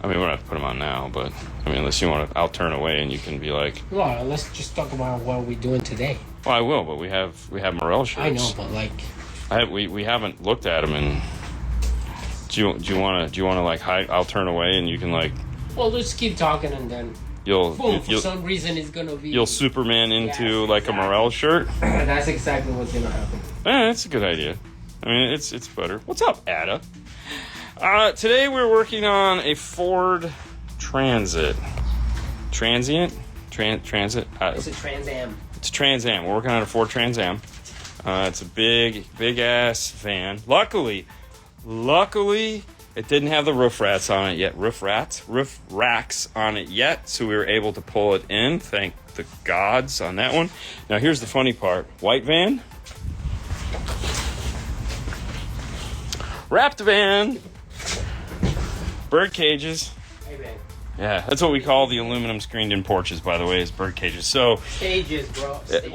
I mean, we don't have to put them on now, but I mean, unless you want to, I'll turn away and you can be like, well, let's just talk about what we're doing today. Well, I will, but we have Morel shirts. I know, but like, we haven't looked at them, and do you want to like hide? I'll turn away and you can like. Well, let's keep talking and then. For some reason it's gonna be. You'll Superman into a Morel shirt. That's exactly what's gonna happen. That's a good idea. I mean, it's better. What's up, Ada? Today we're working on a Ford Transit. Transit? It's a Trans Am. It's a Trans Am. We're working on a Ford Trans Am. It's a big ass van. Luckily, it didn't have the roof racks on it yet, so we were able to pull it in. Thank the gods on that one. Now here's the funny part. White van. Wrapped van. Bird cages. Hey, man. Yeah, that's what we call the aluminum screened-in porches, by the way, is bird cages. So, stages, bro. Stages.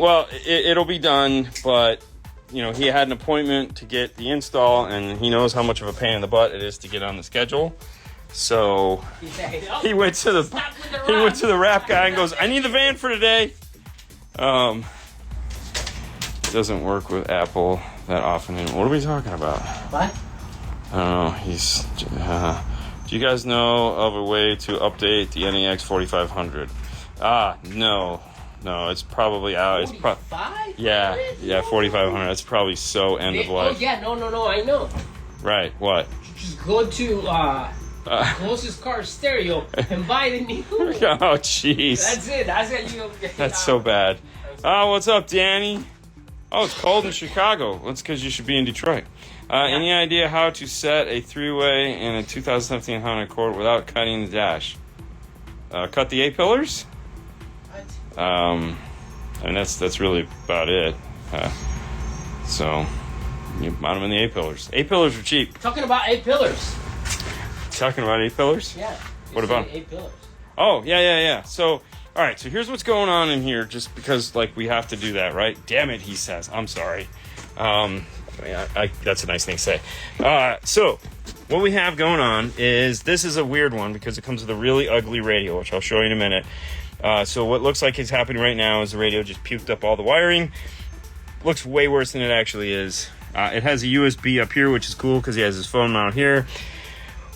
It'll be done, but he had an appointment to get the install, and he knows how much of a pain in the butt it is to get on the schedule. So he went to the wrap guy and goes, "I need the van for today." It doesn't work with Apple that often. What are we talking about? What? I don't know. Do you guys know of a way to update the NEX 4500? No, it's probably out. 45? Yeah, 4500. That's probably so end of life. Oh yeah, no, I know. Right, what? Just go to closest car stereo and buy the new one. Oh jeez. That's it. That's so bad. What's up, Danny? Oh, it's cold in Chicago. That's because you should be in Detroit. Any idea how to set a three-way in a 2017 Honda Accord without cutting the dash? Cut the A-pillars? What? I mean, that's really about it. So, you mount them in the A-pillars. A-pillars are cheap. Talking about A-pillars. Talking about A-pillars? Yeah. What about A-pillars? Oh, yeah. So, all right, so here's what's going on in here, just because, we have to do that, right? Damn it, he says. I'm sorry. That's a nice thing to say. So, what we have going on is, this is a weird one because it comes with a really ugly radio, which I'll show you in a minute. So what looks like is happening right now is the radio just puked up all the wiring. Looks way worse than it actually is. It has a USB up here, which is cool because he has his phone mount here.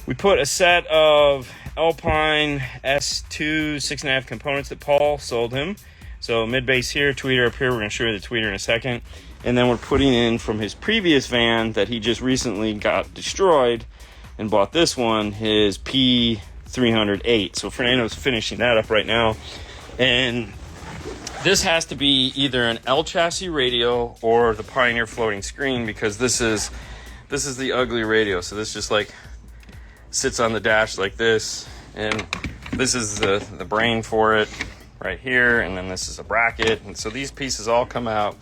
We put a set of Alpine S2 6.5 components that Paul sold him. So mid-bass here, tweeter up here. We're going to show you the tweeter in a second. And then we're putting in from his previous van that he just recently got destroyed and bought this one, his P308. So Fernando's finishing that up right now. And this has to be either an L chassis radio or the Pioneer floating screen, because this is the ugly radio. So this just sits on the dash like this, and this is the brain for it right here, and then this is a bracket. And so these pieces all come out.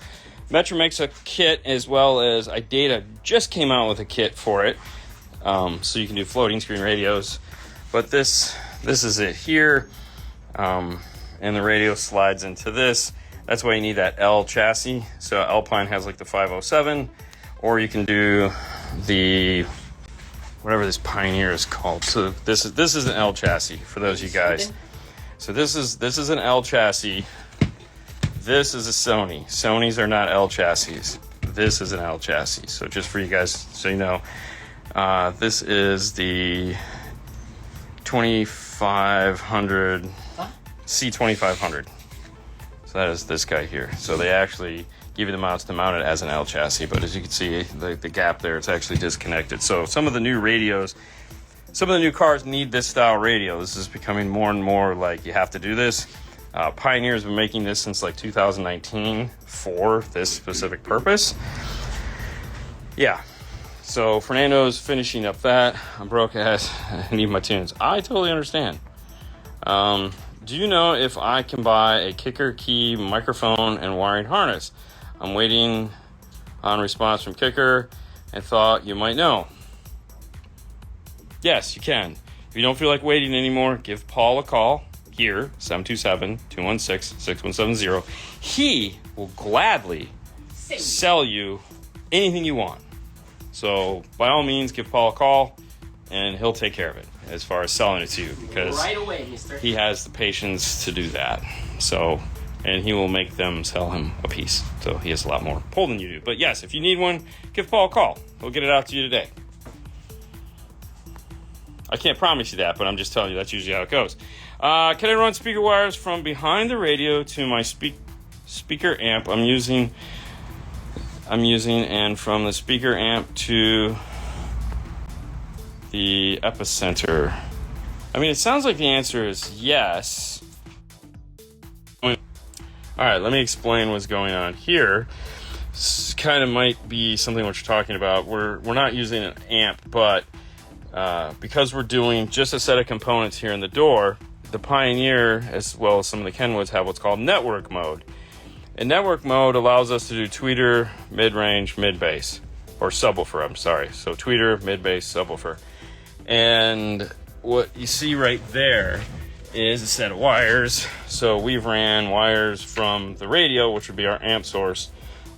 Metro makes a kit, as well as iData just came out with a kit for it, so you can do floating screen radios. But this is it here, and the radio slides into this. That's why you need that L chassis. So Alpine has the 507, or you can do the whatever this Pioneer is called. So this is an L chassis for those of you guys. So this is an L chassis. This is a Sony. Sonys are not L chassis. This is an L chassis. So just for you guys, so you know, this is the 2500 C2500. So that is this guy here. So they actually give you the mounts to mount it as an L chassis, but as you can see, the gap there, it's actually disconnected. So some of the new radios, some of the new cars need this style radio. This is becoming more and more you have to do this. Pioneer's been making this since 2019 for this specific purpose. Yeah. So Fernando's finishing up that. I'm broke ass. I need my tunes. I totally understand. Do you know if I can buy a kicker, key, microphone, and wiring harness? I'm waiting on response from Kicker and thought you might know. Yes, you can. If you don't feel like waiting anymore, give Paul a call. Here, 727-216-6170. He will gladly sell you anything you want. So, by all means, give Paul a call, and he'll take care of it. as far as selling it to you, because Right away, mister. he has the patience to do that. So, and he will make them sell him a piece. So he has a lot more pull than you do. But yes, if you need one, give Paul a call. He'll get it out to you today. I can't promise you that, but I'm just telling you that's usually how it goes. Can I run speaker wires from behind the radio to my speaker amp I'm using, and from the speaker amp to the epicenter? I mean, it sounds like the answer is yes. All right, let me explain what's going on here. This kind of might be something what you're talking about. We're not using an amp, but because we're doing just a set of components here in the door, the Pioneer, as well as some of the Kenwoods, have what's called network mode. And network mode allows us to do tweeter, mid-range, mid-bass, or subwoofer, I'm sorry. So tweeter, mid-bass, subwoofer. And what you see right there is a set of wires. So we've ran wires from the radio, which would be our amp source,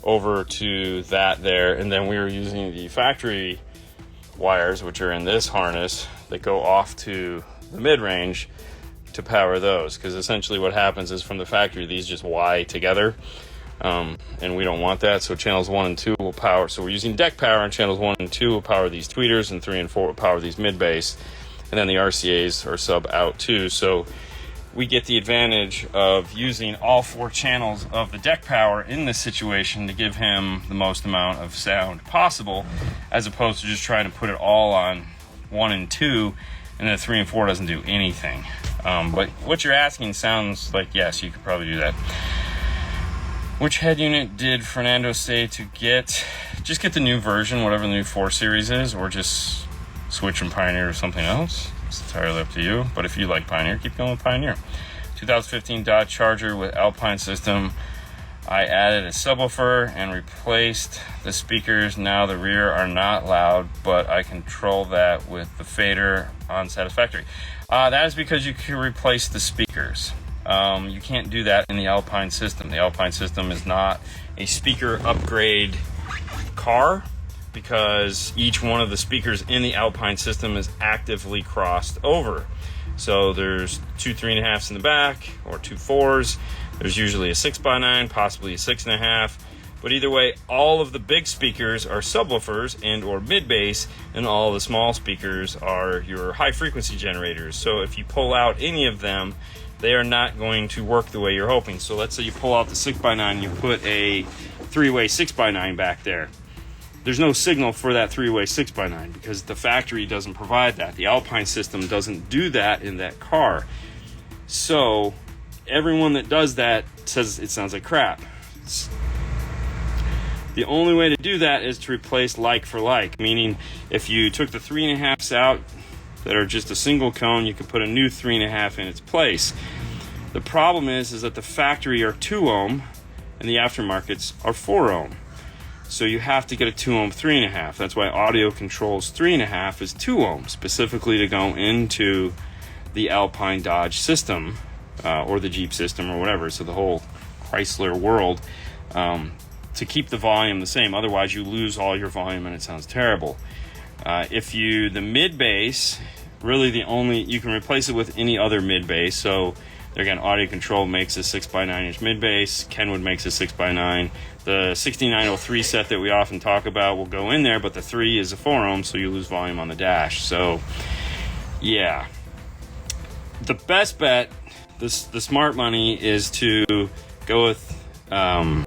over to that there. And then we were using the factory wires, which are in this harness, that go off to the mid-range to power those, because essentially what happens is from the factory these just Y together, and we don't want that. So channels 1 and 2 will power, so we're using deck power, and channels 1 and 2 will power these tweeters, and 3 and 4 will power these mid-bass, and then the RCAs are sub out too. So we get the advantage of using all 4 channels of the deck power in this situation to give him the most amount of sound possible, as opposed to just trying to put it all on 1 and 2, and then 3 and 4 doesn't do anything. But what you're asking sounds like, yes, you could probably do that. Which head unit did Fernando say to get? Just get the new version, whatever the new 4 series is, or just switch from Pioneer to something else. It's entirely up to you. But if you like Pioneer, keep going with Pioneer. 2015 Dodge Charger with Alpine system. I added a subwoofer and replaced the speakers. Now the rear are not loud, but I control that with the fader on Satisfactory. That is because you can replace the speakers. You can't do that in the Alpine system. The Alpine system is not a speaker upgrade car, because each one of the speakers in the Alpine system is actively crossed over. So there's 2 3.5s in the back, or 2 4s. There's usually a 6x9, possibly a 6.5. But either way, all of the big speakers are subwoofers and or mid-bass, and all the small speakers are your high-frequency generators. So if you pull out any of them, they are not going to work the way you're hoping. So let's say you pull out the 6x9 and you put a 3-way 6x9 back there. There's no signal for that 3-way 6x9 because the factory doesn't provide that. The Alpine system doesn't do that in that car. So everyone that does that says it sounds like crap. The only way to do that is to replace like for like, meaning if you took the 3.5s out that are just a single cone, you could put a new 3.5 in its place. The problem is that the factory are 2 ohm and the aftermarkets are 4 ohm. So you have to get a 2 ohm 3.5. That's why Audio Control's 3.5 is 2 ohm, specifically to go into the Alpine Dodge system, or the Jeep system or whatever. So the whole Chrysler world, to keep the volume the same. Otherwise you lose all your volume and it sounds terrible. The mid bass, really you can replace it with any other mid bass. So again, Audio Control makes a 6x9 inch mid bass. Kenwood makes a 6x9. The 6903 set that we often talk about will go in there, but the 3 is a 4 ohm, so you lose volume on the dash. So yeah, the best bet, the smart money, is to go with an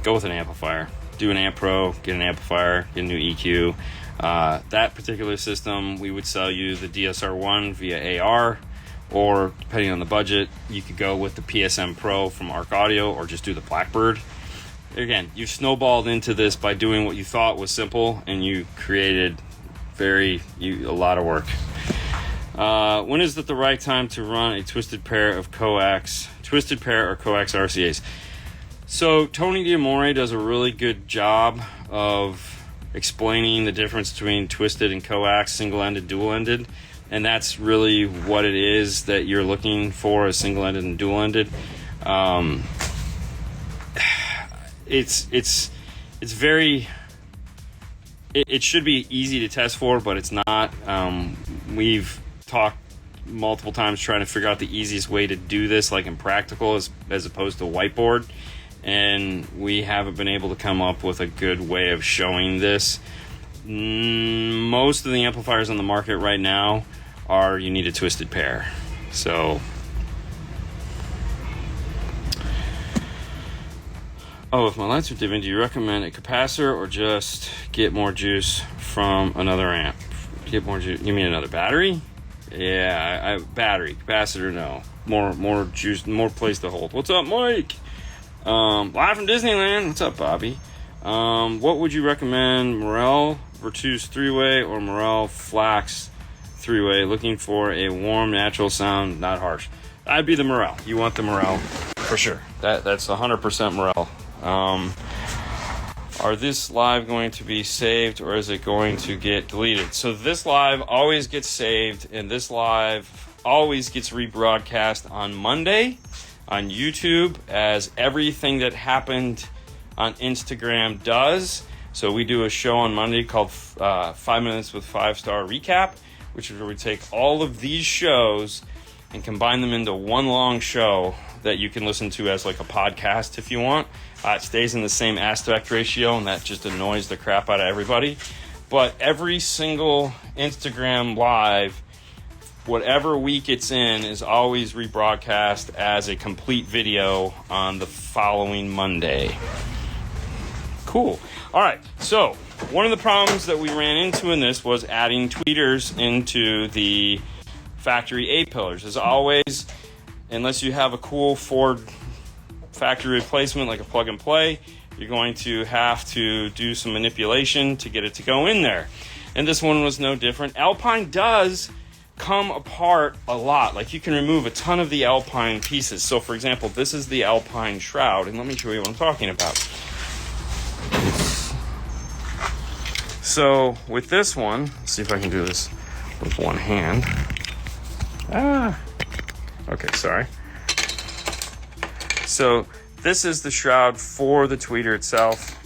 amplifier. Do an Amp Pro, get an amplifier, get a new EQ. That particular system, we would sell you the DSR1 via AR, or depending on the budget, you could go with the PSM Pro from Arc Audio, or just do the Blackbird. Again, you snowballed into this by doing what you thought was simple, and you created a lot of work. When is it the right time to run a twisted pair or coax RCAs? So Tony D'Amore does a really good job of explaining the difference between twisted and coax, single-ended, dual-ended, and that's really what it is that you're looking for, is single-ended and dual-ended. It should be easy to test for, but it's not. we've talked multiple times trying to figure out the easiest way to do this, like in practical, as opposed to whiteboard. And we haven't been able to come up with a good way of showing this. Most of the amplifiers on the market right now are you need a twisted pair. So, if my lights are dimming, do you recommend a capacitor or just get more juice from another amp? Get more juice? You mean another battery? Yeah, battery. Capacitor, no. More juice, more place to hold. What's up, Mike? Live from Disneyland. What's up, Bobby? What would you recommend, Morel Virtus 3-way or Morel Flax 3-way? Looking for a warm, natural sound, not harsh. I'd be the Morel. You want the Morel for sure. That's 100% Morel. Are this live going to be saved or is it going to get deleted? So this live always gets saved, and this live always gets rebroadcast on Monday on YouTube, as everything that happened on Instagram does. So we do a show on Monday called 5 Minutes with 5-Star Recap, which is where we take all of these shows and combine them into one long show that you can listen to as like a podcast if you want. It stays in the same aspect ratio, and that just annoys the crap out of everybody. But every single Instagram live, whatever week it's in, is always rebroadcast as a complete video on the following Monday. Cool. All right. So one of the problems that we ran into in this was adding tweeters into the factory A-pillars. As always, unless you have a cool Ford factory replacement like a plug and play, you're going to have to do some manipulation to get it to go in there. And this one was no different. Alpine does come apart a lot. Like, you can remove a ton of the Alpine pieces. So for example, this is the Alpine shroud, and let me show you what I'm talking about. So with this one, let's see if I can do this with one hand. Okay, sorry. So this is the shroud for the tweeter itself.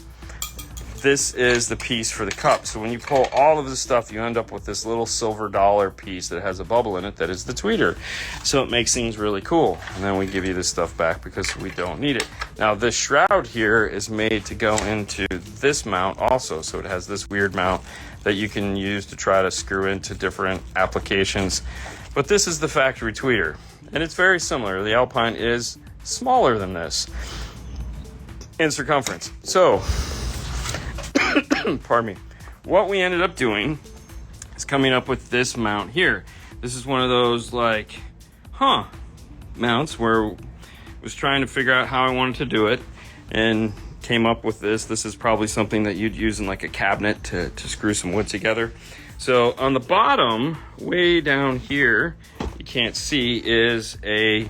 This is the piece for the cup. So when you pull all of the stuff, you end up with this little silver dollar piece that has a bubble in it that is the tweeter. So it makes things really cool. And then we give you this stuff back because we don't need it. Now this shroud here is made to go into this mount also. So it has this weird mount that you can use to try to screw into different applications. But this is the factory tweeter. And it's very similar. The Alpine is smaller than this in circumference. So, pardon me. What we ended up doing is coming up with this mount here. This is one of those mounts where I was trying to figure out how I wanted to do it and came up with this. This is probably something that you'd use in like a cabinet to screw some wood together. So on the bottom, way down here, you can't see, is a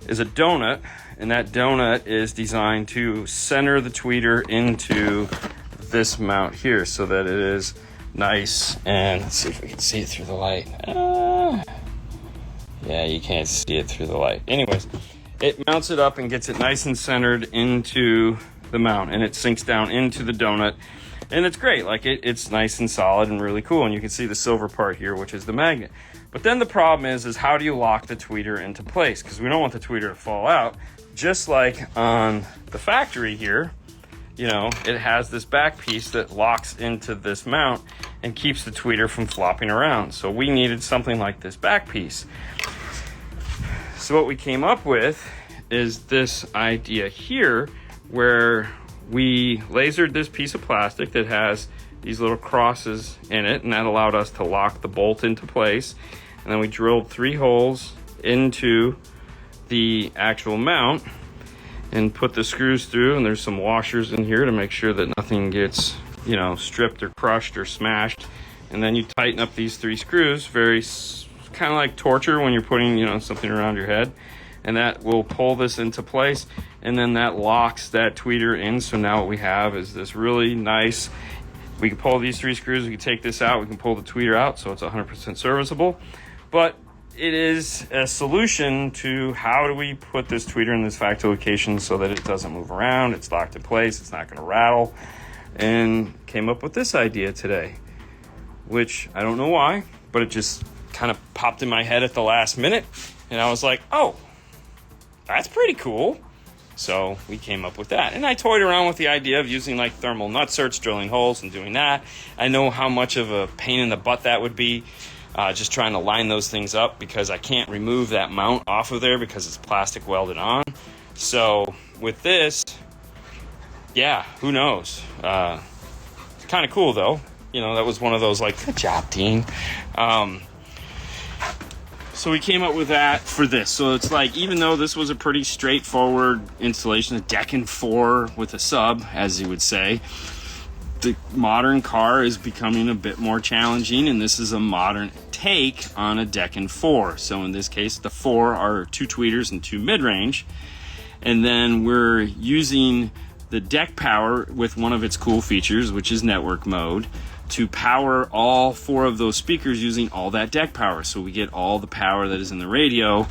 donut, and that donut is designed to center the tweeter into this mount here so that it is nice. And let's see if we can see it through the light. Yeah, you can't see it through the light. Anyways, it mounts it up and gets it nice and centered into the mount, and it sinks down into the donut. And it's great. Like, it's nice and solid and really cool. And you can see the silver part here, which is the magnet. But then the problem is how do you lock the tweeter into place? Because we don't want the tweeter to fall out. Just like on the factory here, you know, it has this back piece that locks into this mount and keeps the tweeter from flopping around. So we needed something like this back piece. So what we came up with is this idea here, where we lasered this piece of plastic that has these little crosses in it, and that allowed us to lock the bolt into place. And then we drilled 3 holes into the actual mount and put the screws through, and there's some washers in here to make sure that nothing gets, you know, stripped or crushed or smashed. And then you tighten up these 3 screws, very kind of like torture when you're putting, you know, something around your head. And that will pull this into place, and then that locks that tweeter in. So now what we have is this really nice, we can pull these 3 screws, we can take this out, we can pull the tweeter out, so it's 100% serviceable. But it is a solution to how do we put this tweeter in this factory location so that it doesn't move around, it's locked in place, it's not going to rattle. And came up with this idea today, which I don't know why, but it just kind of popped in my head at the last minute, and I was like, oh, that's pretty cool. So we came up with that. And I toyed around with the idea of using like thermal nutserts, drilling holes and doing that. I know how much of a pain in the butt that would be, just trying to line those things up, because I can't remove that mount off of there because it's plastic welded on. So with this, yeah, who knows? It's kind of cool though. You know, that was one of those like, good job, team. So we came up with that for this. So it's like, even though this was a pretty straightforward installation, a deck and 4 with a sub, as you would say, the modern car is becoming a bit more challenging, and this is a modern take on a deck and 4. So in this case, the 4 are 2 tweeters and 2 mid-range. And then we're using the deck power with one of its cool features, which is network mode, to power all 4 of those speakers using all that deck power. So we get all the power that is in the radio,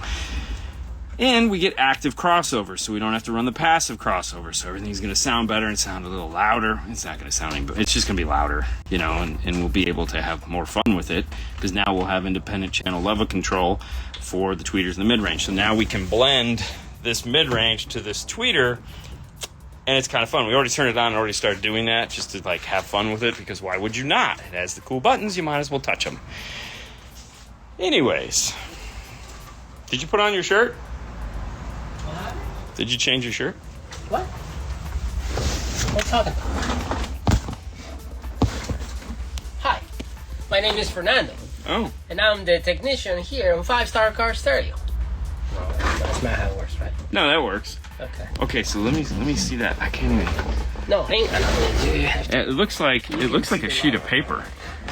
and we get active crossover, so we don't have to run the passive crossover. So everything's going to sound better and sound a little louder. It's not going to sound any, but it's just going to be louder, you know, and we'll be able to have more fun with it, because now we'll have independent channel level control for the tweeters and the mid-range. So now we can blend this mid-range to this tweeter, and it's kind of fun. We already turned it on and already started doing that just to like have fun with it, because why would you not? It has the cool buttons, you might as well touch them. Anyways, did you put on your shirt? What? Did you change your shirt? What? What are you talking about? Hi, my name is Fernando. Oh. And I'm the technician here on 5-Star Car Stereo. No, that's not how it works, right? No, that works. Okay. Okay, so let me see that. I can't even. No, hang on. It looks like a sheet of paper.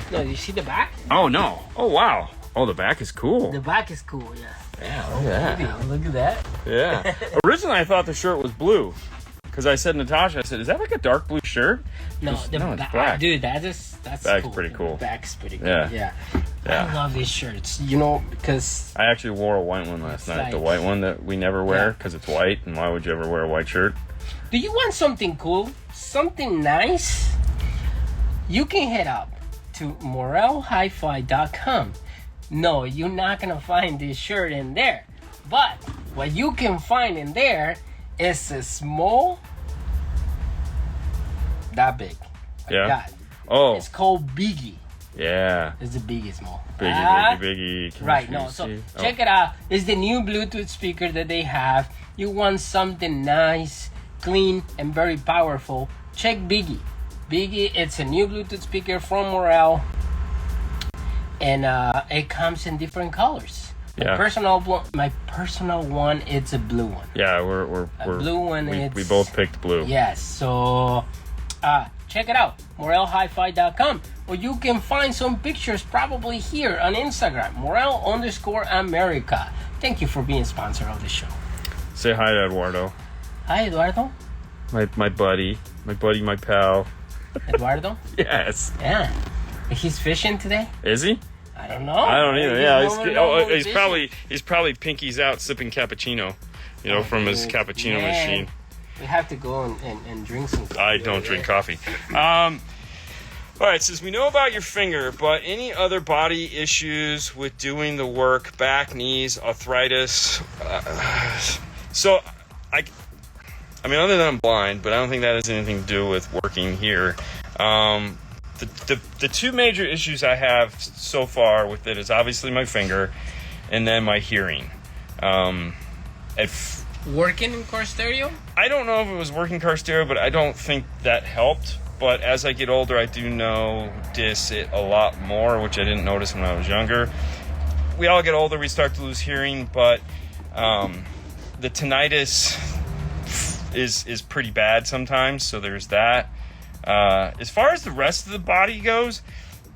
No, do you see the back? Oh no. Oh wow. Oh, the back is cool. The back is cool, yeah. Yeah, look at that. Look at that. Yeah. Originally, I thought the shirt was blue, because I said, Natasha, I said, is that like a dark blue shirt? No, it's back, black. dude, that's Back's cool. pretty cool. The back's pretty cool. Yeah. Yeah. I love these shirts, you know, because I actually wore a white one last night. like- The white one that we never wear, because it's white, and why would you ever wear a white shirt? do you want something cool, something nice? You can head up to morelhifi.com. No, you're not gonna find this shirt in there, but what you can find in there is a small, that big. Yeah. God. Oh, It's called Biggie. yeah. It's the biggest small. Biggie. Can Right, you no, so see? check it out. It's the new Bluetooth speaker that they have. You want something nice, clean, and very powerful, check Biggie. Biggie, it's a new Bluetooth speaker from Morel, and it comes in different colors. Yeah. My personal one, it's a blue one. Yeah, we're blue one, we it's- both picked blue. Yes, so check it out, morelhifi.com, or you can find some pictures probably here on Instagram, Morel_America. Thank you for being sponsor of the show. Say hi to Eduardo, Hi, Eduardo. my buddy, my pal. Eduardo? Yes. Yeah. He's fishing today? Is he? I don't know. I don't either. Yeah, he's fishing. probably pinkies out sipping cappuccino, you know, from his cappuccino Man, machine. We have to go and drink some coffee. I don't drink coffee. All right, since we know about your finger, but any other body issues with doing the work, back, knees, arthritis? So, I mean, other than I'm blind, but I don't think that has anything to do with working here. The 2 major issues I have so far with it is obviously my finger, and then my hearing. Working in car stereo? I don't know if it was working car stereo, but I don't think that helped. But as I get older, I do notice it a lot more, which I didn't notice when I was younger. We all get older, we start to lose hearing, but the tinnitus is pretty bad sometimes, so there's that. As far as the rest of the body goes,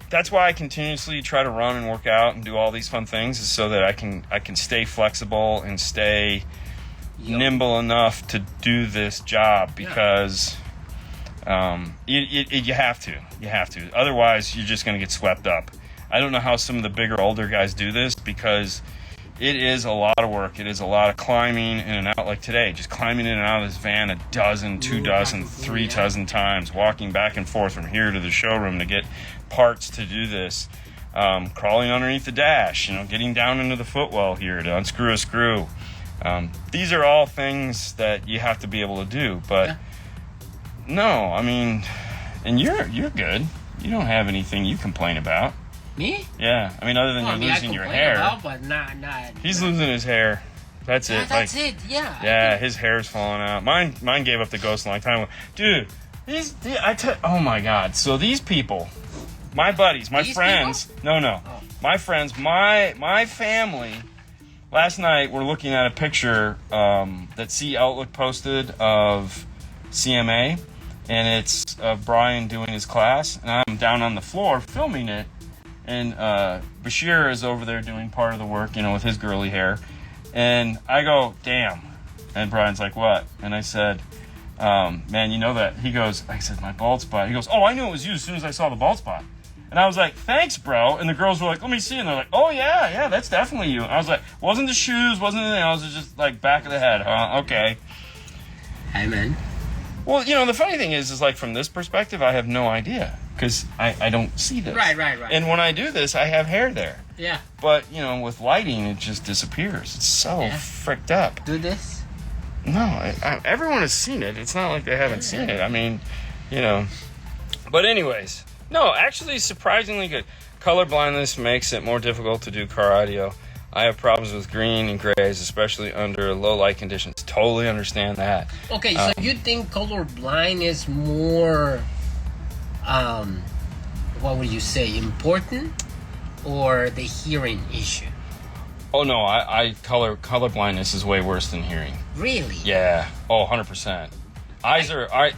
that's why I continuously try to run and work out and do all these fun things, is so that I can stay flexible and stay nimble enough to do this job, because you have to. Otherwise, you're just going to get swept up. I don't know how some of the bigger, older guys do this, because it is a lot of work. It is a lot of climbing in and out, like today, just climbing in and out of this van 12, 2 dozen, 3 dozen times, walking back and forth from here to the showroom to get parts to do this. crawling underneath the dash, getting down into the footwell here to unscrew a screw. These are all things that you have to be able to do, but no, I mean, and you're good. You don't have anything you complain about. Me? Yeah, I mean, other than you're losing your hair. About, but not. He's losing his hair. That's it. That's it. Yeah. Yeah, his hair's falling out. Mine gave up the ghost a long time ago. Dude, oh my God. So these people, my buddies, my friends. People? No. Oh. My friends, my family. Last night we're looking at a picture that C Outlook posted of CMA, and it's of Brian doing his class, and I'm down on the floor filming it, and Bashir is over there doing part of the work, with his girly hair, and I go, damn, and Brian's like, what? And I said, man, you know that? I said, my bald spot. He goes, oh, I knew it was you as soon as I saw the bald spot. And I was like, thanks, bro. And the girls were like, let me see. And they're like, oh, yeah, that's definitely you. And I was like, wasn't the shoes, wasn't anything else. It was just like back of the head, huh? Okay. Hey, man. Well, the funny thing is like from this perspective, I have no idea because I don't see this. Right. And when I do this, I have hair there. Yeah. But, with lighting, it just disappears. It's so fricked up. Do this? No, everyone has seen it. It's not like they haven't seen it. I mean, But anyways, no, actually surprisingly good. Color blindness makes it more difficult to do car audio. I have problems with green and grays, especially under low light conditions. Totally understand that. Okay, so you think color blind is more, what would you say, important, or the hearing issue? Oh no, color blindness is way worse than hearing. Really? Yeah. Oh, 100%.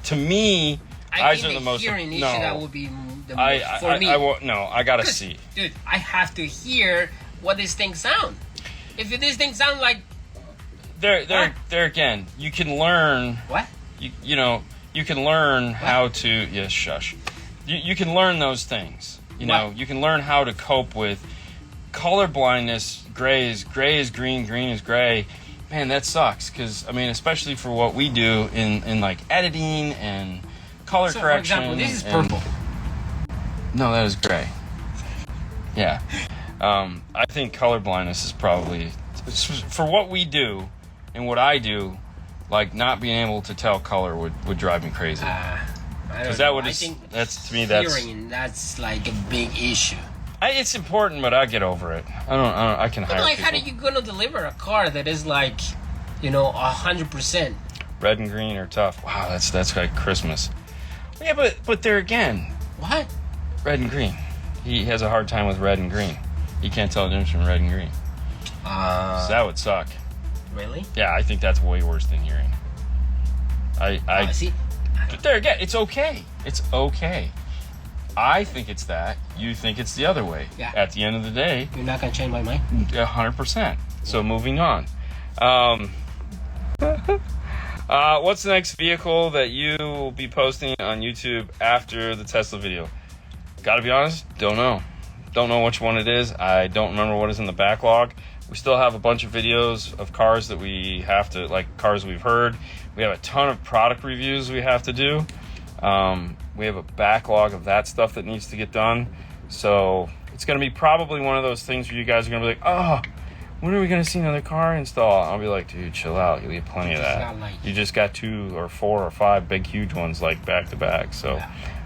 To me, eyes are the most. Hearing issue that would be the most for me. I gotta see. Dude, I have to hear what this thing sound. If this thing sound like there again, you can learn. What? You can learn how to. Yes, shush. You can learn those things. You can learn how to cope with color blindness. Gray is green, green is gray. Man, that sucks. Because especially for what we do in like editing and color correction. For example, this is purple. No, that is gray. Yeah. I think color blindness is probably, for what we do and what I do, like not being able to tell color would drive me crazy. Because to me hearing, that's like a big issue. It's important, but I get over it. I can hire people. How are you gonna deliver a car that is like, 100%? Red and green are tough. Wow, that's like Christmas. Yeah, but there again. What? Red and green. He has a hard time with red and green. He can't tell the difference from red and green. So that would suck. Really? Yeah, I think that's way worse than hearing. I see. But there again, it's okay. It's okay. I think it's that. You think it's the other way. Yeah. At the end of the day, you're not gonna change my mind. 100%. So moving on. What's the next vehicle that you will be posting on YouTube after the Tesla video? Gotta be honest, don't know. Don't know which one it is. I don't remember what is in the backlog. We still have a bunch of videos of cars that we have to, like cars we've heard. We have a ton of product reviews we have to do. We have a backlog of that stuff that needs to get done. So it's going to be probably one of those things where you guys are going to be like, oh, when are we going to see another car install? I'll be like, dude, chill out. You'll get plenty of that. You just got 2 or 4 or 5 big, huge ones like back to back. So,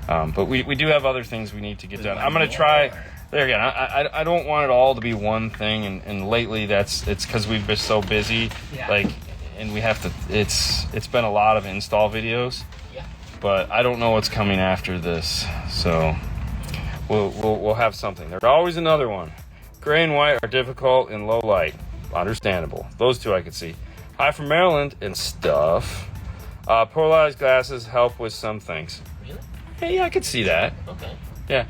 but we do have other things we need to get done. I'm going to try. There again, I don't want it all to be one thing, and lately it's because we've been so busy, and we have to. It's been a lot of install videos, but I don't know what's coming after this, so we'll have something. There's always another one. Gray and white are difficult in low light, understandable. Those two I could see. Hi from Maryland and stuff. Polarized glasses help with some things. Really? Hey, I could see that. Okay. Yeah.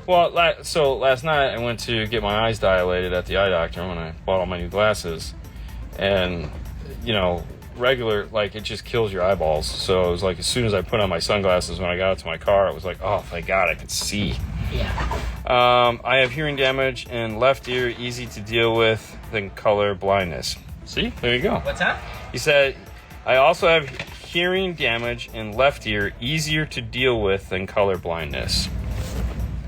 Well, so last night I went to get my eyes dilated at the eye doctor when I bought all my new glasses. And, regular, it just kills your eyeballs. So it was like as soon as I put on my sunglasses when I got out to my car, it was like, oh, thank God I could see. Yeah. I have hearing damage in left ear, easy to deal with than color blindness. See? There you go. What's that? He said, I also have hearing damage in left ear, easier to deal with than color blindness.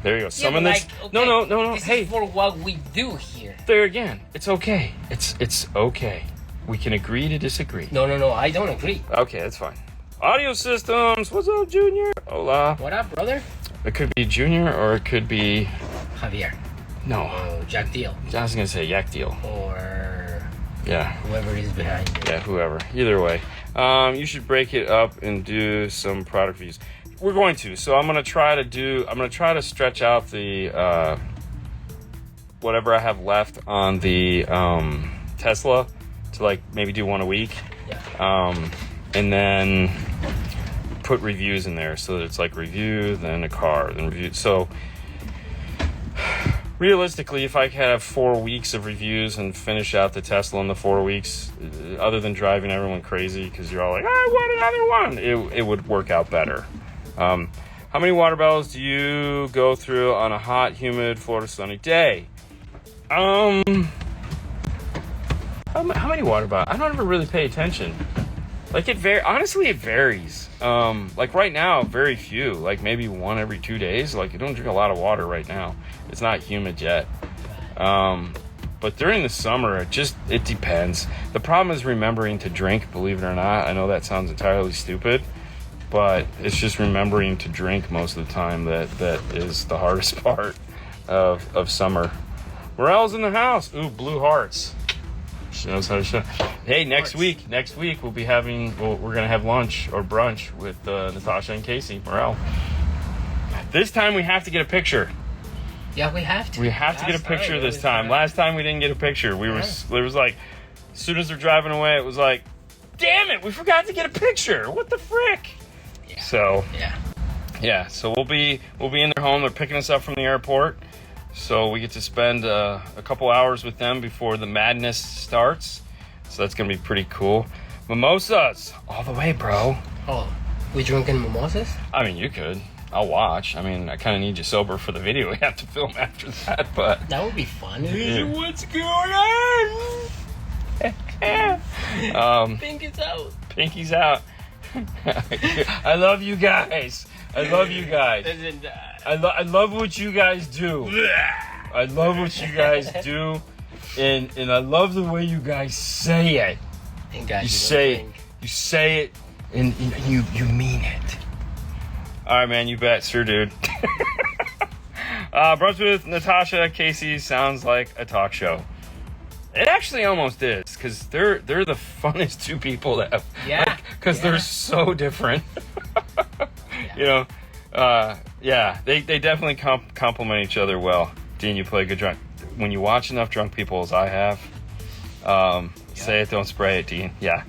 There you go. Some Yeah, of but this. like, No. This Hey, is for what we do here. there again. It's okay. It's okay. We can agree to disagree. No. I don't agree. Okay, that's fine. Audio systems. What's up, Junior? Hola. What up, brother? It could be Junior or it could be Javier. no. Oh, Jack Deal. I was gonna say Yak Deal. Or Yeah. whoever is behind it. Yeah, whoever. Either way. You should break it up and do some product reviews. We're going to. So I'm gonna try to stretch out the whatever I have left on the Tesla to like maybe do one a week. Yeah. And then put reviews in there so that it's like review, then a car, then review. So realistically, if I could have 4 weeks of reviews and finish out the Tesla in the 4 weeks, other than driving everyone crazy because you're all like, I want another one, it would work out better. How many water bottles do you go through on a hot, humid, Florida sunny day? How many water bottles? I don't ever really pay attention. Like honestly, it varies. Like right now, very few. Like maybe one every 2 days. Like I don't drink a lot of water right now. It's not humid yet. But during the summer, it depends. The problem is remembering to drink. Believe it or not, I know that sounds entirely stupid, but it's just remembering to drink most of the time that is the hardest part of summer. Morel's in the house. Ooh, blue hearts. She knows how to show. Hey, next week we'll be we're gonna have lunch or brunch with Natasha and Casey Morel. This time we have to get a picture. Yeah, we have to. We have to get a picture this time. Last time we didn't get a picture. It was like, as soon as they're driving away, it was like, damn it, we forgot to get a picture. What the frick? Yeah. So yeah. So we'll be in their home. They're picking us up from the airport. So we get to spend a couple hours with them before the madness starts. So that's going to be pretty cool. Mimosas all the way, bro. Oh, we drinking mimosas? I mean, you could. I'll watch. I mean, I kind of need you sober for the video we have to film after that, but... That would be fun. Yeah. What's going on? Pinky's out. Pinky's out. I love you guys. I love you guys. I love what you guys do. I love what you guys do, and I love the way you guys say it. You say it, and you mean it. All right, man. You bet, sure, dude. Brunch with Natasha, Casey sounds like a talk show. It actually almost is, because they're the funnest two people to have. Yeah. Because they're so different. You know. They definitely complement each other well. Dean, you play good drunk. When you watch enough drunk people as I have, say it, don't spray it, Dean. Yeah.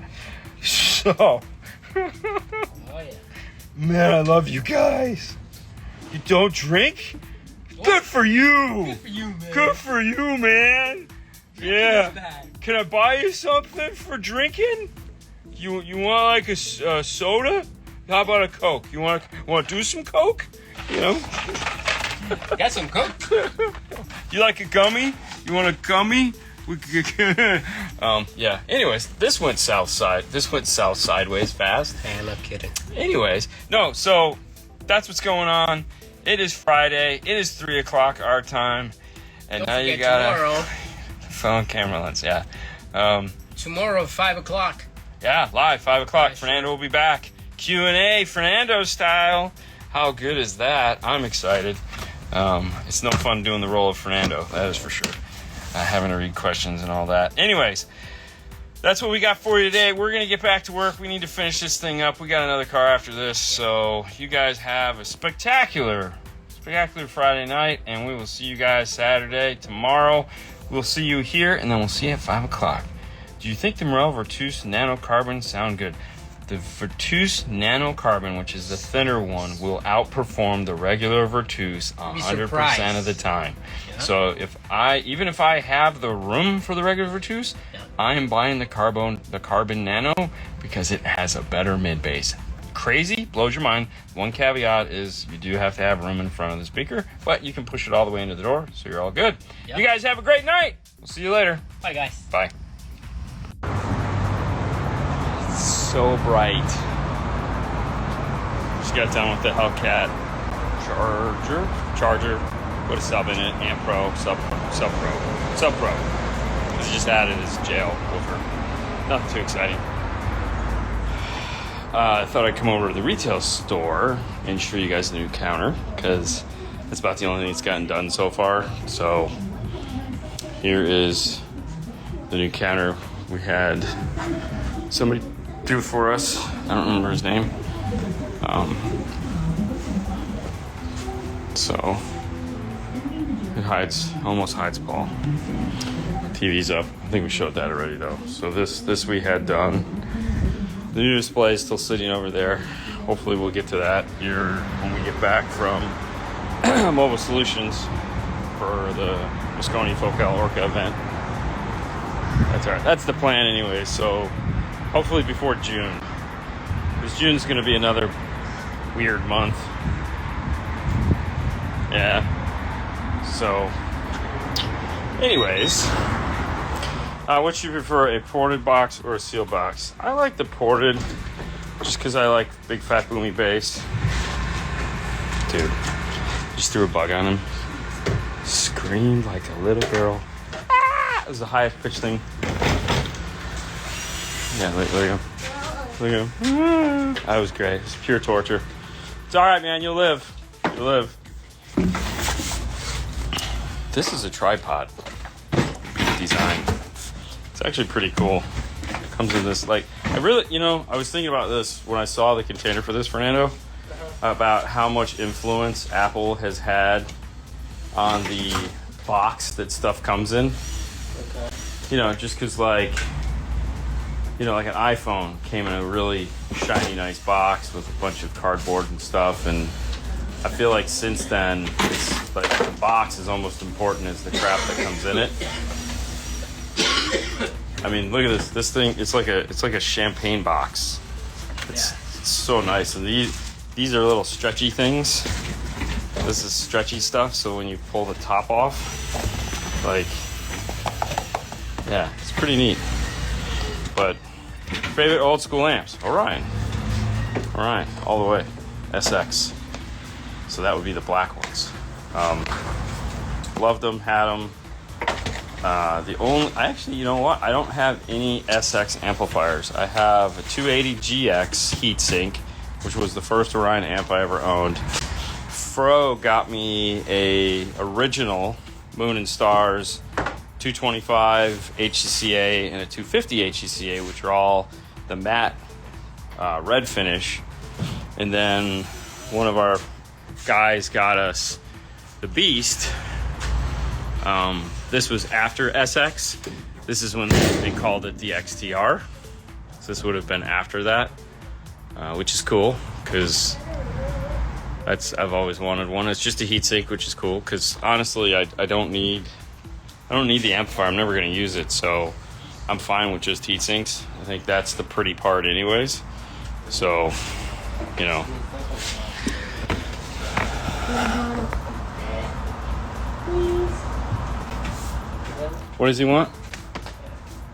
So, Oh yeah. man, I love you guys. You don't drink? Good for you. Good for you, man. Good for you, man. Yeah. Can I buy you something for drinking? You want like a soda? How about a Coke? You want to do some Coke? You know? Got some Coke? You like a gummy? You want a gummy? Yeah. Anyways, this went sideways fast. I'm not kidding. Anyways, no, so that's what's going on. It is Friday. It is 3 o'clock our time. And Don't now you forget got tomorrow. phone camera lens, yeah. Tomorrow, 5 o'clock. Yeah, live, 5 o'clock. Yeah, sure. Fernando will be back. Q&A, Fernando style. How good is that? I'm excited. It's no fun doing the role of Fernando, that is for sure. Having to read questions and all that. Anyways, that's what we got for you today. We're going to get back to work. We need to finish this thing up. We got another car after this. So you guys have a spectacular Friday night, and we will see you guys Saturday. Tomorrow, we'll see you here, and then we'll see you at 5 o'clock. Do you think the Morel Virtus nanocarbon sound good? The Virtus nanocarbon, which is the thinner one, will outperform the regular Virtus 100% of the time. Yeah. So even if I have the room for the regular Virtus, yeah, I am buying the carbon nano because it has a better mid bass. Crazy, blows your mind. One caveat is you do have to have room in front of the speaker, but you can push it all the way into the door, so you're all good. Yep. You guys have a great night. We'll see you later. Bye, guys. Bye. So bright. Just got done with the Hellcat charger. charger, put a sub in it, amp pro, sub pro. Because he just added his jail woofer. Nothing too exciting. I thought I'd come over to the retail store and show you guys the new counter, because that's about the only thing that's gotten done so far. So here is the new counter. We had somebody do it for us. I don't remember his name. So it almost hides Paul. TV's up. I think we showed that already though. So this we had done. The new display is still sitting over there. Hopefully we'll get to that here when we get back from Mobile Solutions for the Moscone Focal Orca event. That's all right. That's the plan anyway. So hopefully before June. Because June's going to be another weird month. Yeah. So, anyways, what should you prefer, a ported box or a sealed box? I like the ported, just because I like big fat boomy bass. Dude, just threw a bug on him. Screamed like a little girl. Ah! It was the highest pitch thing. Yeah, look at him. Look at him. That was great. It's pure torture. It's all right, man. You'll live. You'll live. This is a tripod design. It's actually pretty cool. It comes in this, like, I was thinking about this when I saw the container for this, Fernando, about how much influence Apple has had on the box that stuff comes in. Okay. Just because, like an iPhone came in a really shiny, nice box with a bunch of cardboard and stuff, and I feel like since then, it's like the box is almost important as the crap that comes in it. I mean, look at this. This thing, it's like a champagne box. It's so nice. And these are little stretchy things. This is stretchy stuff, so when you pull the top off, it's pretty neat. But favorite old school amps, Orion, all the way, SX. So that would be the black ones. Loved them, had them. You know what? I don't have any SX amplifiers. I have a 280GX heatsink, which was the first Orion amp I ever owned. Fro got me a original Moon and Stars 225 HCCA and a 250 HCCA, which are all the matte red finish. And then one of our guys got us the Beast. This was after SX. This is when they called it the XTR. So this would have been after that, which is cool because I've always wanted one. It's just a heatsink, which is cool because honestly, I don't need the amplifier. I'm never going to use it, so I'm fine with just heatsinks. I think that's the pretty part, anyways. So, What does he want?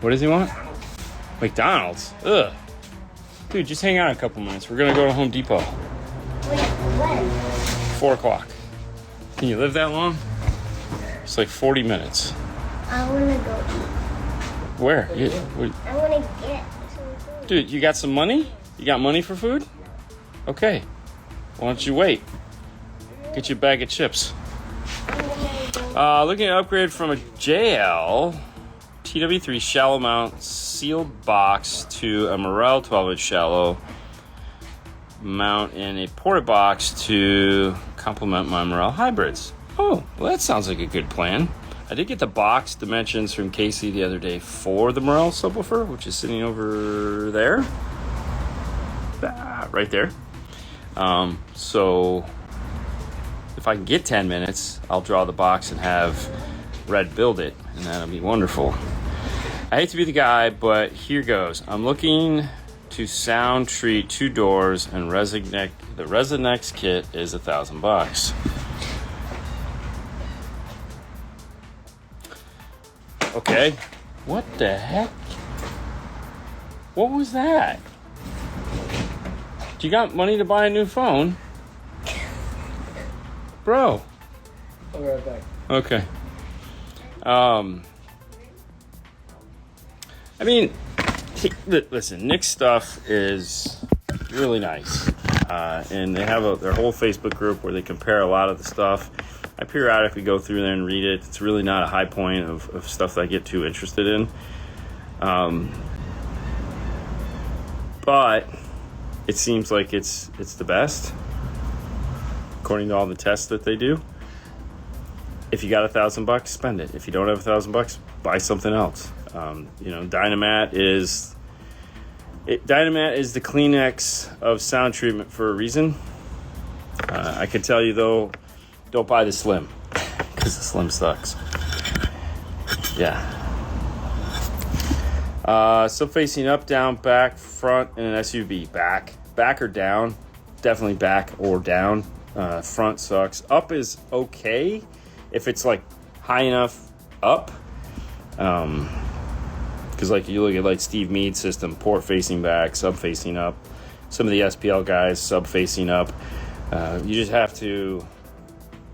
What does he want? McDonald's? Ugh. Dude, just hang out a couple minutes. We're gonna go to Home Depot. Wait, when? 4 o'clock. Can you live that long? It's like 40 minutes. I wanna go eat. Where? I wanna get some food. Dude, you got some money? You got money for food? Okay. Why don't you wait? Get you a bag of chips. Looking at upgrade from a JL TW3 shallow mount sealed box to a Morel 12-inch shallow mount in a ported box to complement my Morel hybrids. Oh, well, that sounds like a good plan. I did get the box dimensions from Casey the other day for the Morel subwoofer, which is sitting over there. Right there. So if I can get 10 minutes, I'll draw the box and have Red build it, and that'll be wonderful. I hate to be the guy, but here goes. I'm looking to sound treat 2 doors, and the Resonex kit is $1,000. Okay. What the heck? What was that? You got money to buy a new phone? Bro, I'll be right back. Okay. I mean, listen, Nick's stuff is really nice. And they have their whole Facebook group where they compare a lot of the stuff. I periodically go through there and read it. It's really not a high point of stuff that I get too interested in. But it seems like it's the best, according to all the tests that they do. If you got $1,000, spend it. If you don't have $1,000, buy something else. Dynamat is the Kleenex of sound treatment for a reason. I could tell you though, don't buy the Slim because the Slim sucks. Yeah. So facing up, down, back, front, and an SUV. Back or down. Definitely back or down. Front sucks. Up is okay if it's like high enough up. Because like you look at like Steve Mead's system, port facing back, sub facing up. Some of the SPL guys, sub facing up. You just have to,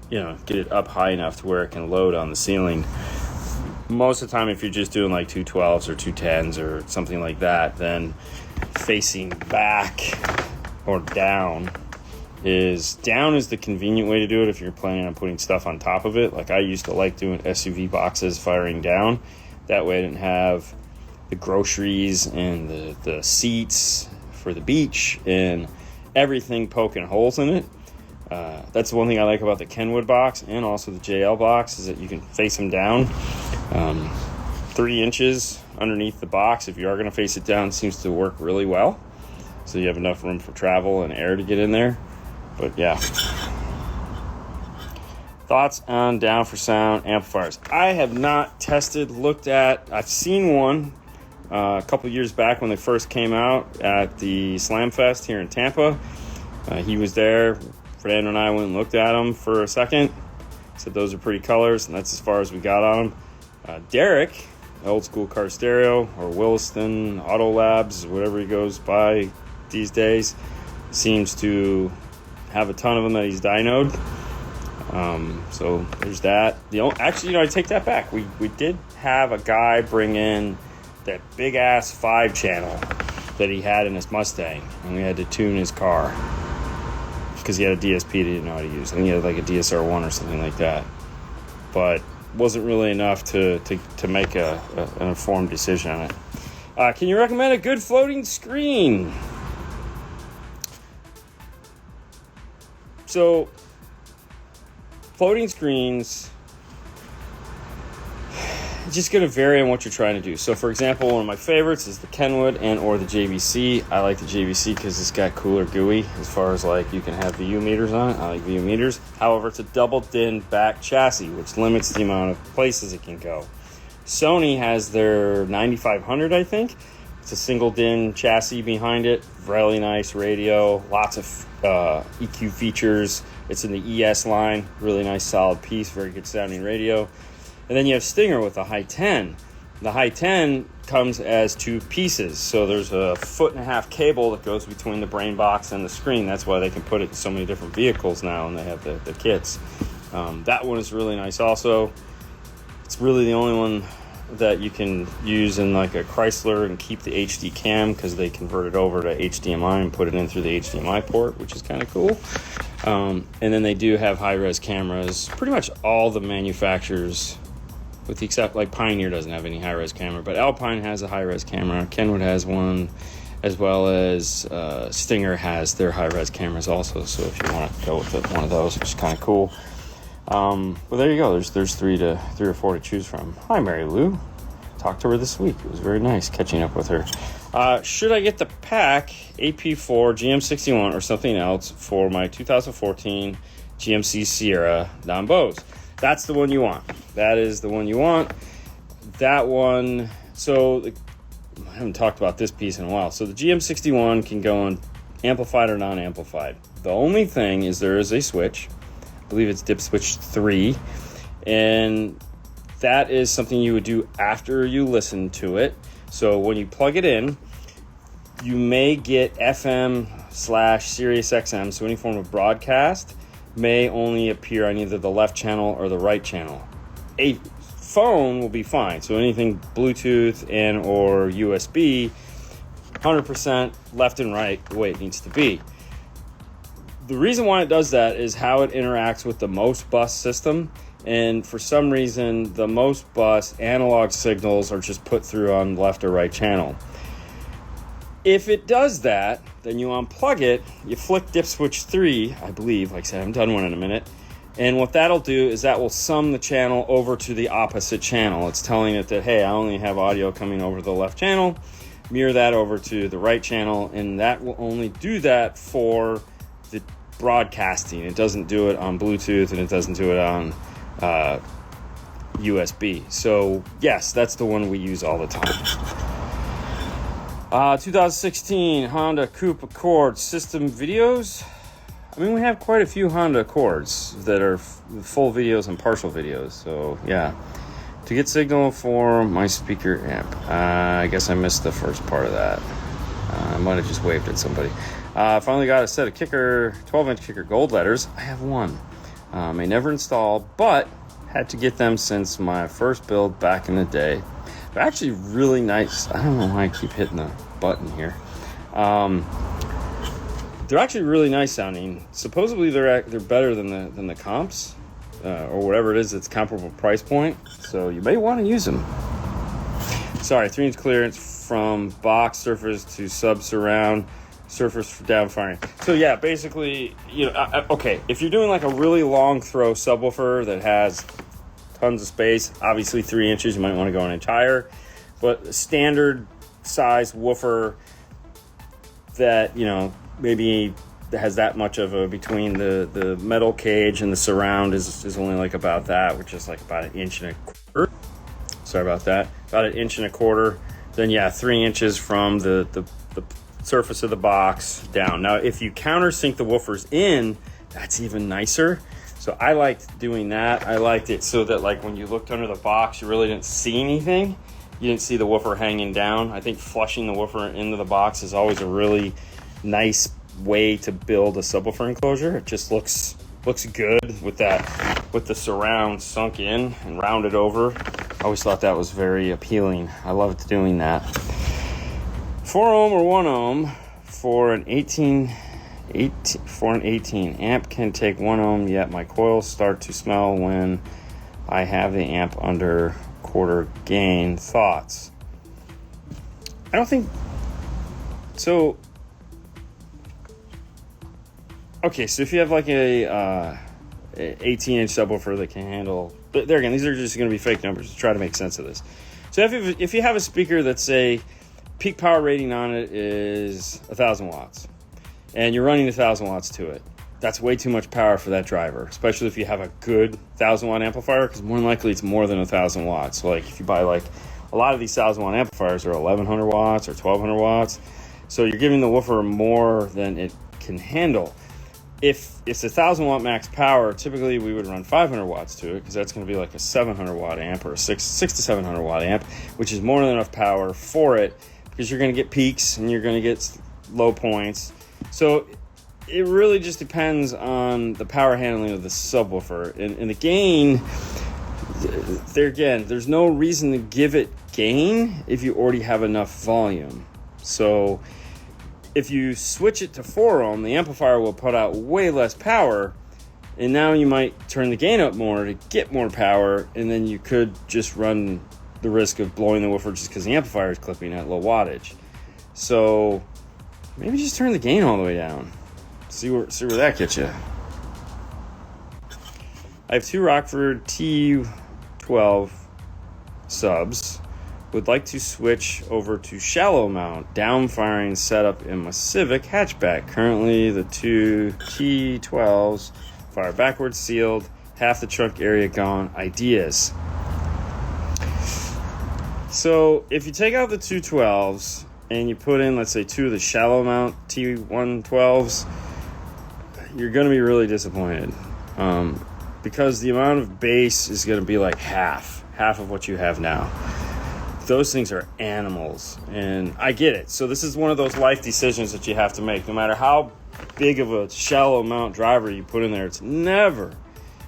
get it up high enough to where it can load on the ceiling. Most of the time, if you're just doing like 212s or 210s or something like that, then facing back or down is the convenient way to do it if you're planning on putting stuff on top of it. Like I used to like doing SUV boxes firing down. That way I didn't have the groceries and the seats for the beach and everything poking holes in it. That's the one thing I like about the Kenwood box and also the JL box is that you can face them down 3 inches underneath the box. If you are going to face it down, seems to work really well. So you have enough room for travel and air to get in there. But yeah. Thoughts on down for sound amplifiers? I have not looked at. I've seen one a couple years back when they first came out at the Slam Fest here in Tampa. He was there. Fernando and I went and looked at them for a second. Said those are pretty colors, and that's as far as we got on them. Derek, Old School Car Stereo, or Williston Auto Labs, whatever he goes by these days, seems to have a ton of them that he's dynoed. So there's that. Actually, I take that back. We did have a guy bring in that big ass 5-channel that he had in his Mustang, and we had to tune his car because he had a DSP he didn't know how to use. I think he had like a DSR1 or something like that, but wasn't really enough to make an informed decision on it. Can you recommend a good floating screen? So floating screens, it's just going to vary on what you're trying to do. So, for example, one of my favorites is the Kenwood or the JVC. I like the JVC because it's got cooler GUI as far as like you can have VU meters on it. I like VU meters. However, it's a double DIN back chassis, which limits the amount of places it can go. Sony has their 9500, I think. It's a single DIN chassis behind it. Really nice radio, lots of EQ features. It's in the ES line. Really nice, solid piece. Very good sounding radio. And then you have Stinger with the High 10. The High 10 comes as 2 pieces. So there's a 1.5 foot cable that goes between the brain box and the screen. That's why they can put it in so many different vehicles now, and they have the kits. That one is really nice also. It's really the only one that you can use in like a Chrysler and keep the HD cam because they convert it over to HDMI and put it in through the HDMI port, which is kind of cool. And then they do have high-res cameras. Pretty much all the manufacturers, with the except like Pioneer doesn't have any high-res camera, but Alpine has a high-res camera. Kenwood has one, as well as Stinger has their high-res cameras also. So if you want to go with one of those, which is kind of cool. Well, there you go. There's three or four to choose from. Hi, Mary Lou. Talked to her this week. It was very nice catching up with her. Should I get the pack AP4 GM61 or something else for my 2014 GMC Sierra Don Bose? That's the one you want. That is the one you want. That one. So I haven't talked about this piece in a while. So the GM61 can go on amplified or non-amplified. The only thing is there is a switch. I believe it's dip switch 3, and that is something you would do after you listen to it. So when you plug it in, you may get FM/Sirius XM, so any form of broadcast, may only appear on either the left channel or the right channel. A phone will be fine. So anything Bluetooth and or USB, 100% left and right the way it needs to be. The reason why it does that is how it interacts with the MOS bus system. And for some reason, the MOS bus analog signals are just put through on left or right channel. If it does that, then you unplug it, you flick dip switch 3, I believe, like I said, I haven't done one in a minute. And what that'll do is that will sum the channel over to the opposite channel. It's telling it that, hey, I only have audio coming over the left channel, mirror that over to the right channel, and that will only do that for the broadcasting. It doesn't do it on Bluetooth, and it doesn't do it on USB. So yes, that's the one we use all the time. 2016 Honda Coupe Accord system videos. I mean, we have quite a few Honda Accords that are full videos and partial videos. So yeah, to get signal for my speaker amp. I guess I missed the first part of that. I might have just waved at somebody. Finally got a set of kicker 12-inch kicker gold letters. I have one. I never installed, but had to get them since my first build back in the day. They're actually really nice. I don't know why I keep hitting the button here. They're actually really nice sounding. Supposedly they're better than the comps or whatever it is that's comparable price point. So you may want to use them. Sorry, 3-inch clearance from box surface to sub surround surface for down firing. So yeah, basically, okay, if you're doing like a really long throw subwoofer that has tons of space, obviously 3 inches, you might want to go an inch higher. But a standard size woofer that, maybe has that much of a between the metal cage and the surround is only like about that, which is like about 1.25 inches. Sorry about that. About 1.25 inches. Then yeah, 3 inches from the surface of the box down. Now, if you countersink the woofers in, that's even nicer. So I liked doing that. I liked it so that like when you looked under the box, you really didn't see anything. You didn't see the woofer hanging down. I think flushing the woofer into the box is always a really nice way to build a subwoofer enclosure. It just looks good with the surround sunk in and rounded over. I always thought that was very appealing. I loved doing that. 4 ohm or 1 ohm for an 18 amp can take 1 ohm, yet my coils start to smell when I have the amp under quarter gain. Thoughts? I don't think so. Okay, so if you have like a 18-inch subwoofer that can handle, but there again, these are just going to be fake numbers to try to make sense of this. So if you have a speaker that's say peak power rating on it is 1,000 watts, and you're running 1,000 watts to it, that's way too much power for that driver, especially if you have a good 1,000-watt amplifier, because more than likely it's more than 1,000 watts. So like if you buy like a lot of these 1,000-watt amplifiers are 1,100 watts or 1,200 watts, so you're giving the woofer more than it can handle. If it's 1,000-watt max power, typically we would run 500 watts to it, because that's going to be like a 700-watt amp or a 600 to 700-watt amp, which is more than enough power for it, because you're going to get peaks and you're going to get low points. So it really just depends on the power handling of the subwoofer. And the gain, there again, there's no reason to give it gain if you already have enough volume. So if you switch it to 4 ohm, the amplifier will put out way less power, and now you might turn the gain up more to get more power, and then you could just run the risk of blowing the woofer just because the amplifier is clipping at low wattage. So maybe just turn the gain all the way down. See where that gets you. I have 2 Rockford T12 subs. Would like to switch over to shallow mount down firing setup in my Civic hatchback. Currently the 2 T12s fire backwards sealed, half the trunk area gone. Ideas. So if you take out the 212s and you put in, let's say, 2 of the shallow mount T112s, you're going to be really disappointed, because the amount of bass is going to be like half of what you have now. those things are animals, and I get it. So this is one of those life decisions that you have to make. No matter how big of a shallow mount driver you put in there, it's never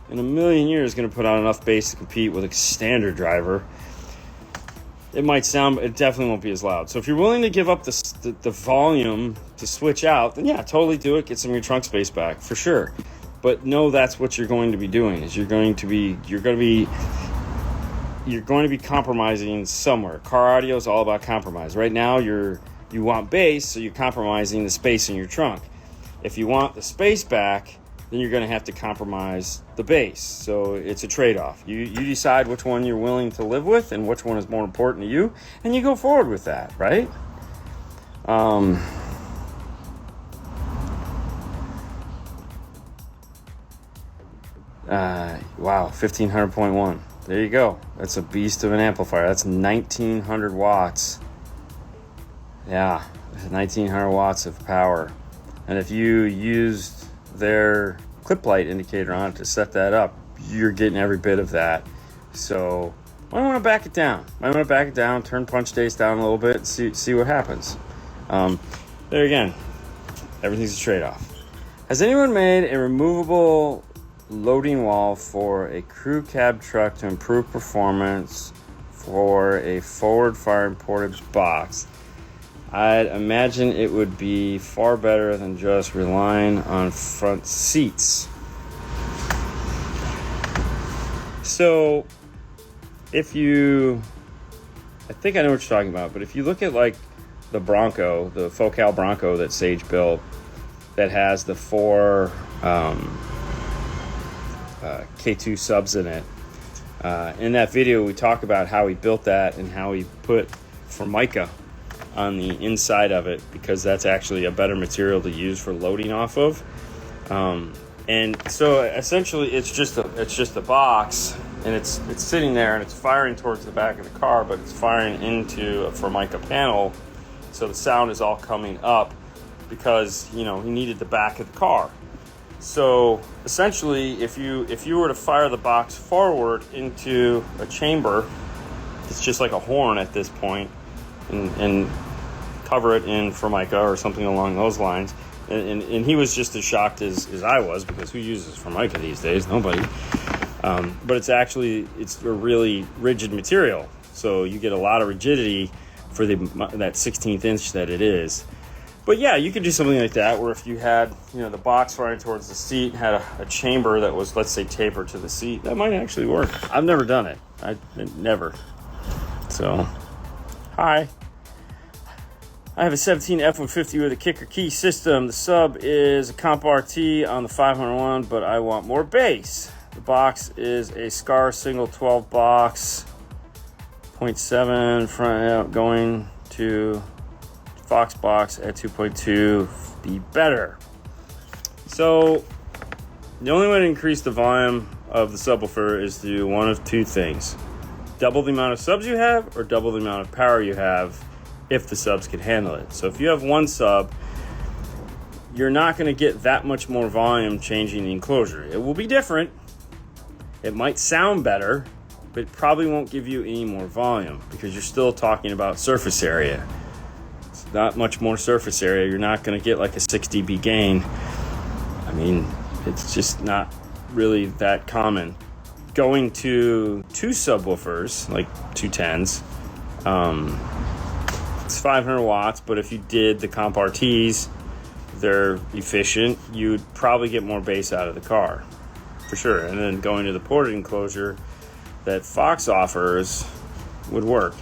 in a million years going to put on enough bass to compete with a standard driver. It might sound, it definitely won't be as loud. So if you're willing to give up the volume to switch out, then yeah, totally do it. Get some of your trunk space back for sure. But no, that's what you're going to be doing. Is you're going to be compromising somewhere. Car audio is all about compromise. Right now, you want bass, so you're compromising the space in your trunk. If you want the space back, then you're going to have to compromise the bass. So it's a trade-off. You decide which one you're willing to live with and which one is more important to you, and you go forward with that, right? Wow, 1500.1. There you go. That's a beast of an amplifier. That's 1900 watts. Yeah, 1900 watts of power. And if you used their clip light indicator on it to set that up, you're getting every bit of that. So I want to back it down. Turn punch days down a little bit, and see what happens. There again, everything's a trade-off. Has anyone made a removable loading wall for a crew cab truck to improve performance for a forward-firing portage box? I'd imagine it would be far better than just relying on front seats. So, I think I know what you're talking about, but if you look at like the Bronco, the Focal Bronco that Sage built, that has the 4 K2 subs in it, in that video we talk about how he built that and how he put Formica on the inside of it, because that's actually a better material to use for loading off of. And so essentially it's just a box, and it's sitting there and it's firing towards the back of the car, but it's firing into a Formica panel, so the sound is all coming up because he needed the back of the car. So essentially if you were to fire the box forward into a chamber, it's just like a horn at this point, and cover it in Formica or something along those lines. And he was just as shocked as I was, because who uses Formica these days? Nobody. But it's a really rigid material, so you get a lot of rigidity for that 16th inch that it is. But yeah, you could do something like that, where if you had the box firing towards the seat, had a chamber that was, let's say, tapered to the seat, that might actually work. I've never done it. Never. So, hi. I have a 17 F-150 with a kicker key system. The sub is a Comp RT on the 501, but I want more bass. The box is a Scar single 12 box, 0.7 front out, going to Fox box at 2.2. Be better. So the only way to increase the volume of the subwoofer is to do one of two things: double the amount of subs you have, or double the amount of power you have, if the subs can handle it. So if you have one sub, you're not going to get that much more volume changing the enclosure. It will be different. It might sound better, but it probably won't give you any more volume, because you're still talking about surface area. It's not much more surface area. You're not going to get like a 6 dB gain. I mean, it's just not really that common. Going to 2 subwoofers, like 210s, it's 500 watts, but if you did the Comp RTs, they're efficient. You'd probably get more bass out of the car, for sure. And then going to the ported enclosure that Fox offers would work.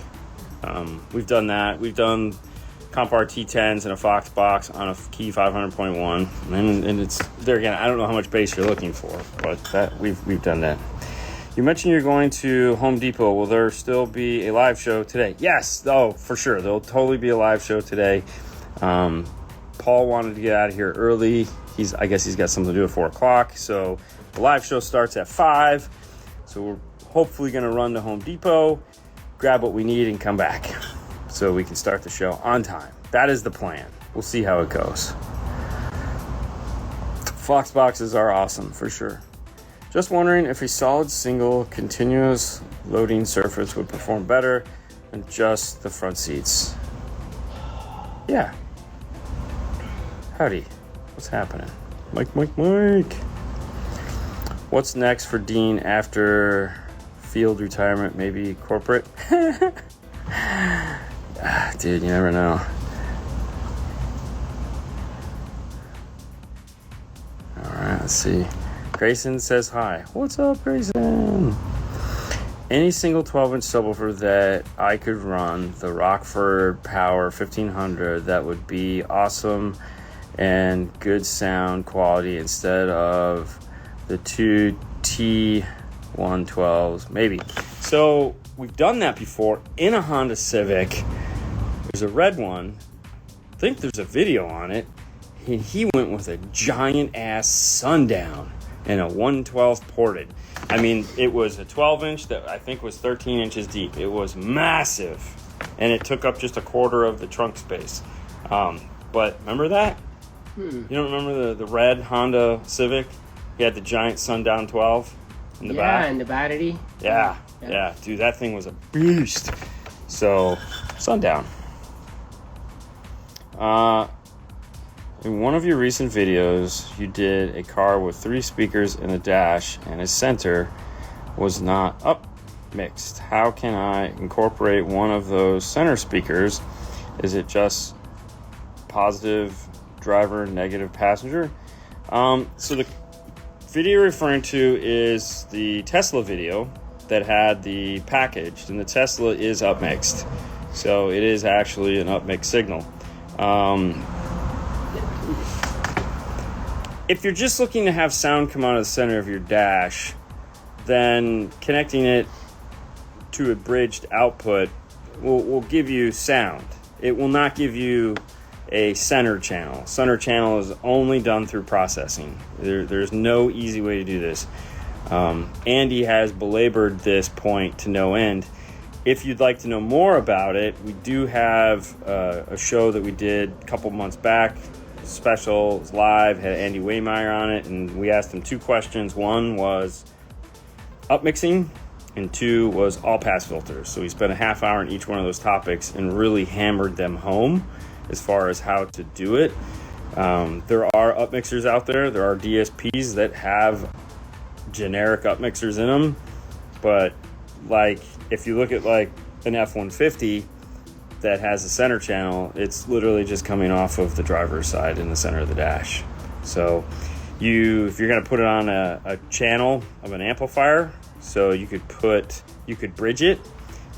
We've done that. We've done Comp RT 10s in a Fox box on a Key 500.1, and it's there again. I don't know how much bass you're looking for, but that we've done that. You mentioned you're going to Home Depot. Will there still be a live show today? Yes. Oh, for sure. There'll totally be a live show today. Paul wanted to get out of here early. I guess he's got something to do at 4 o'clock. So the live show starts at 5. So we're hopefully going to run to Home Depot, grab what we need, and come back so we can start the show on time. That is the plan. We'll see how it goes. Fox boxes are awesome, for sure. Just wondering if a solid single continuous loading surface would perform better and just the front seats. Yeah. Howdy. What's happening? Mike. What's next for Dean after field retirement? Maybe corporate? Dude, you never know. Alright, let's see. Grayson says hi. What's up, Grayson? Any single 12-inch subwoofer that I could run the Rockford Power 1500 that would be awesome and good sound quality instead of the two T112s, maybe. So we've done that before in a Honda Civic. There's a red one. I think there's a video on it. And he went with a giant ass Sundown and a 112 ported. I mean, it was a 12-inch that I think was 13 inches deep. It was massive, and it took up just a quarter of the trunk space. But remember that? You don't remember the red Honda Civic? He had the giant Sundown 12 in the back? Yeah, in the battery. Yeah. Dude, that thing was a beast. So, Sundown. In one of your recent videos, you did a car with 3 speakers in the dash and a center was not up mixed. How can I incorporate one of those center speakers? Is it just positive driver, negative passenger? So the video you're referring to is the Tesla video that had the packaged, and the Tesla is up mixed. So it is actually an up mixed signal. If you're just looking to have sound come out of the center of your dash, then connecting it to a bridged output will give you sound. It will not give you a center channel. Center channel is only done through processing. There's no easy way to do this. Andy has belabored this point to no end. If you'd like to know more about it, we do have a show that we did a couple months back. Special, it's live, had Andy Waymeyer on it, and we asked him 2 questions. One was upmixing, and 2 was all pass filters. So we spent a half hour on each one of those topics and really hammered them home as far as how to do it. There are upmixers out there. There are DSPs that have generic upmixers in them, but like if you look at like an F-150 that has a center channel, it's literally just coming off of the driver's side in the center of the dash. So if you're going to put it on a channel of an amplifier, so you could bridge it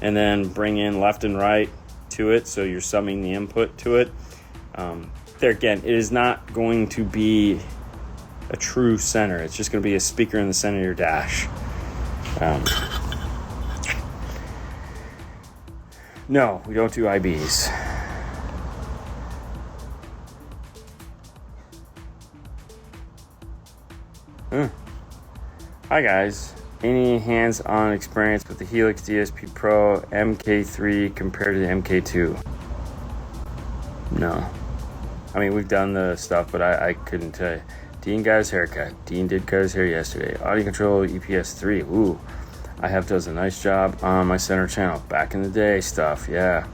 and then bring in left and right to it, so you're summing the input to it. There again, it is not going to be a true center. It's just going to be a speaker in the center of your dash. No, we don't do IBs. Hi guys, any hands-on experience with the Helix DSP Pro MK3 compared to the MK2? No. I mean, we've done the stuff, but I couldn't tell you. Dean got his haircut. Dean did cut his hair yesterday. Audio control EPS 3. Ooh. I have does a nice job on my center channel. Back in the day stuff, yeah.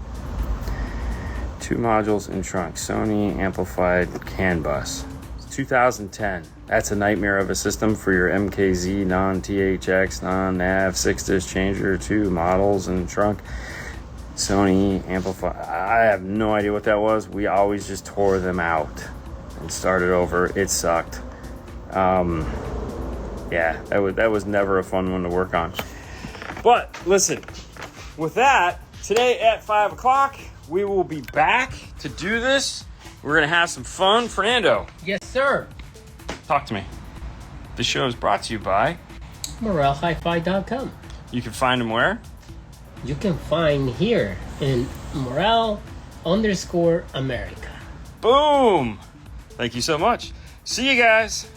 2 modules in trunk. Sony amplified CAN bus. It's 2010. That's a nightmare of a system for your MKZ non-THX, non-nav 6-disc changer. 2 models in trunk. Sony amplified. I have no idea what that was. We always just tore them out and started over. It sucked. Yeah, that was never a fun one to work on. But listen, with that, today at 5 o'clock, we will be back to do this. We're going to have some fun. Fernando. Yes, sir. Talk to me. This show is brought to you by MorelHiFi.com. You can find them where? You can find here in Morel_America. Boom. Thank you so much. See you guys.